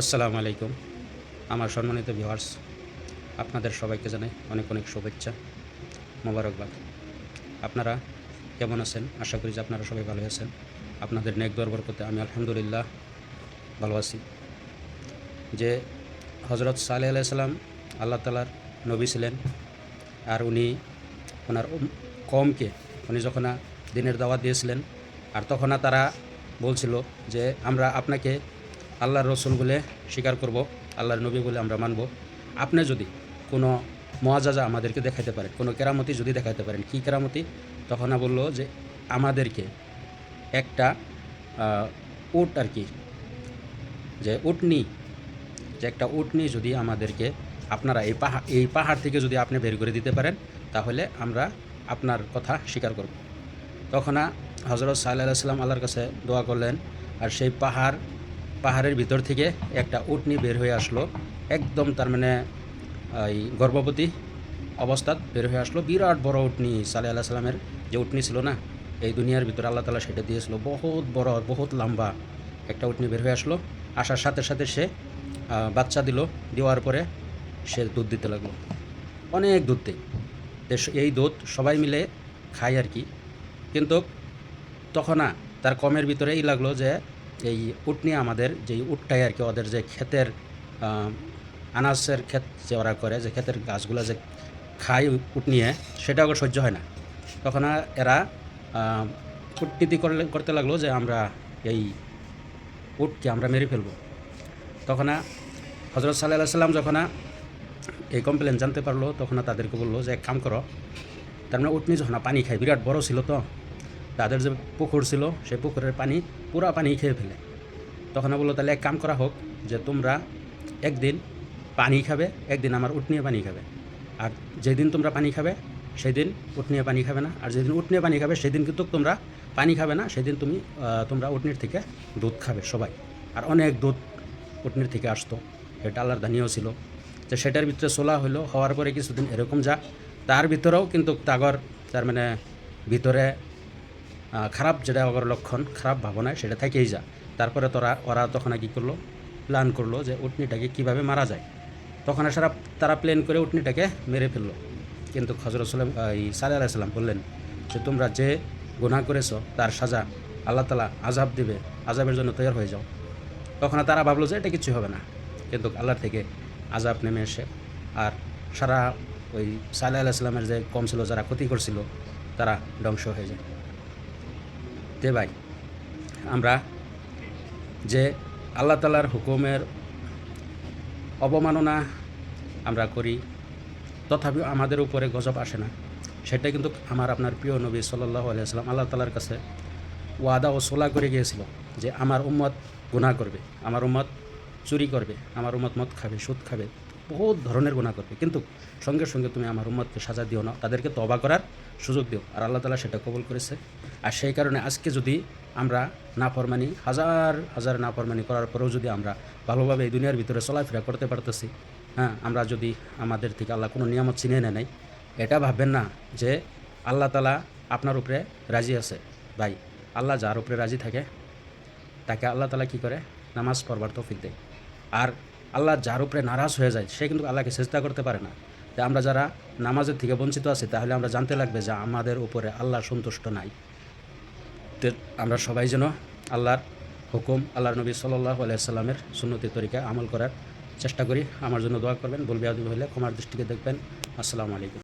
আসসালামু আলাইকুম। আমার সম্মানিত ভিউয়ার্স, আপনাদের সবাইকে জানাই অনেক অনেক শুভেচ্ছা, মোবারকবাদ। আপনারা কেমন আছেন? আশা করি যে আপনারা সবাই ভালো আছেন। আপনাদের নেক দোয়ার বরকতে আমি আলহামদুলিল্লাহ ভালো আছি। যে হজরত সালেহ আলাইহিস সালাম আল্লাহ তাআলার নবী ছিলেন, আর উনি ওনার কওমকে উনি যখন দ্বীনের দাওয়াত দিয়েছিলেন, আর তখন তারা বলছিল যে আমরা আপনাকে আল্লাহর রসুল বলে স্বীকার করব, আল্লাহর নবী বলে আমরা মানব। আপনি যদি কোনো মুআজিজা আমাদেরকে দেখাইতে পারেন, কোনো কেরামতি যদি দেখাইতে পারেন, কী কেরামতি? তখন বলল যে আমাদেরকে একটা উট আর কি, যে উটনি, যে একটা উটনি যদি আমাদেরকে আপনারা এই পাহাড় থেকে যদি আপনি বের করে দিতে পারেন, তাহলে আমরা আপনার কথা স্বীকার করব। তখন হজরত সাল্লাল্লাহু আলাইহি ওয়াসাল্লাম আল্লাহর কাছে দোয়া করলেন, আর সেই পাহাড়ের ভিতর থেকে একটা উটনি বের হয়ে আসলো, একদম তার মানে এই গর্ভবতী অবস্থাত বের হয়ে আসলো। বিরাট বড় উটনি, সালেহ আলাইহিস সালামের যে উটনি ছিল না, এই দুনিয়ার ভিতরে আল্লাহ তাআলা সেটা দিয়েছিল, বহুত বড়, বহুত লম্বা একটা উটনি বের হয়ে আসলো। আসার সাথে সাথে সে বাচ্চা দিল, দেওয়ার পরে সে দুধ দিতে লাগলো, অনেক দুধ দেয়। এই দুধ সবাই মিলে খায় আর কি। কিন্তু তখন তার কমের ভিতরে লাগলো যে এই উটনি আমাদের যেই উটটাই আর কি, ওদের যে ক্ষেতের আনাজের ক্ষেত যে ওরা করে, যে ক্ষেতের গাছগুলো যে খায় উট নিয়ে, সেটা ওকে সহ্য হয় না। তখন এরা কূটনীতি করতে লাগলো যে আমরা এই উটকে আমরা মেরে ফেলবো। তখন হজরত সাল্লাল্লাহু আলাইহি ওয়াসাল্লাম যখন এই কমপ্লেন জানতে পারলো, তখন তাদেরকে বললো যে এক কাম করো, তার মানে উটনি যখন পানি খায়, বিরাট বড় ছিল তো, তাদের যে পুকুর ছিল সেই পুকুরের পানি পুরা পানি খেয়ে ফেলে। তখন বললো তাহলে এক কাম করা হোক, যে তোমরা একদিন পানি খাবে, একদিন আমার উট নিয়ে পানি খাবে। আর যেদিন তোমরা পানি খাবে সেদিন উট নিয়ে পানি খাবে না, আর যেদিন উট নিয়ে পানি খাবে সেদিন কিন্তু তোমরা পানি খাবে না, সেদিন তোমরা উটনির থেকে দুধ খাবে সবাই। আর অনেক দুধ উটনির থেকে আসতো, এটা আল্লাহর দানিও ছিল। তো সেটার ভিতরে সোলা হলো, হওয়ার পরে কিছুদিন এরকম যা, তার ভিতরেও কিন্তু তার মানে ভিতরে খারাপ যেটা অগর লক্ষণ, খারাপ ভাবনায় সেটা থেকেই যা। তারপরে ওরা তখন কী করলো, প্ল্যান করলো যে উটনিটাকে কীভাবে মারা যায়। তখন তারা প্ল্যান করে উটনিটাকে মেরে ফেললো। কিন্তু হযরত সালেহ আলাইহিস সালাম বললেন যে তোমরা যে গুনাহ করেছ তার সাজা আল্লাহ তাআলা আযাব দিবে, আযাবের জন্য তৈরি হয়ে যাও। তখন তারা ভাবলো যে এটা কিছুই হবে না, কিন্তু আল্লাহর থেকে আযাব নেমে এসে আর সারা ওই সালেহ আলাইহিস সালামের যে কম ছিল, যারা ক্ষতি করছিল, তারা ধ্বংস হয়ে যায়। তে ভাই, আমরা যে আল্লাহ তাআলার হুকুমের অবমাননা আমরা করি, তথাপিও আমাদের উপরে গজব আসে না, সেটা কিন্তু আমার আপনার প্রিয় নবী সাল্লাল্লাহু আলাইহি ওয়াসাল্লাম আল্লাহ তাআলার কাছে ওয়াদা ও সোলা করে গিয়েছিল যে আমার উম্মত গুনাহ করবে, আমার উম্মত চুরি করবে, আমার উম্মত মদ খাবে, সুদ খাবে, বহুত ধরনের গুনাহ করবে, কিন্তু সঙ্গে সঙ্গে তুমি আমার উম্মতকে সাজা দিও না, তাদেরকে তওবা করার সুযোগ দিও। আর আল্লাহ তাআলা সেটা কবুল করেছে। আর সেই কারণে আজকে যদি আমরা নাফরমানি, হাজার হাজার নাফরমানি করার পরেও যদি আমরা ভালোভাবে এই দুনিয়ার ভিতরে চলাফেরা করতে পারতেছি, হ্যাঁ, আমরা যদি আমাদের থেকে আল্লাহ কোনো নিয়ামত ছিনিয়ে নেয়, এটা ভাববেন না যে আল্লাহ তাআলা আপনার উপরে রাজি আছে। ভাই, আল্লাহ যার উপরে রাজি থাকে তাকে আল্লাহ তাআলা কী করে, নামাজ পড়বার তৌফিক দেয়। আর আল্লাহ যার উপরে নারাজ হয়ে যায়, সে কিন্তু আল্লাহকে সিজদা করতে পারে না। তাই আমরা যারা নামাজের থেকে বঞ্চিত আছি, তাহলে আমরা জানতে লাগবে যে আমাদের উপরে আল্লাহ সন্তুষ্ট নাই। তো আমরা সবাই যেন আল্লাহর হুকুম, আল্লাহর নবী সাল্লাল্লাহু আলাইহি সাল্লামের সুন্নতি তরিকা আমল করার চেষ্টা করি। আমার জন্য দোয়া করবেন, ভুল বেয়াদবি হলে ক্ষমার দৃষ্টিতে দেখবেন। আসসালামু আলাইকুম।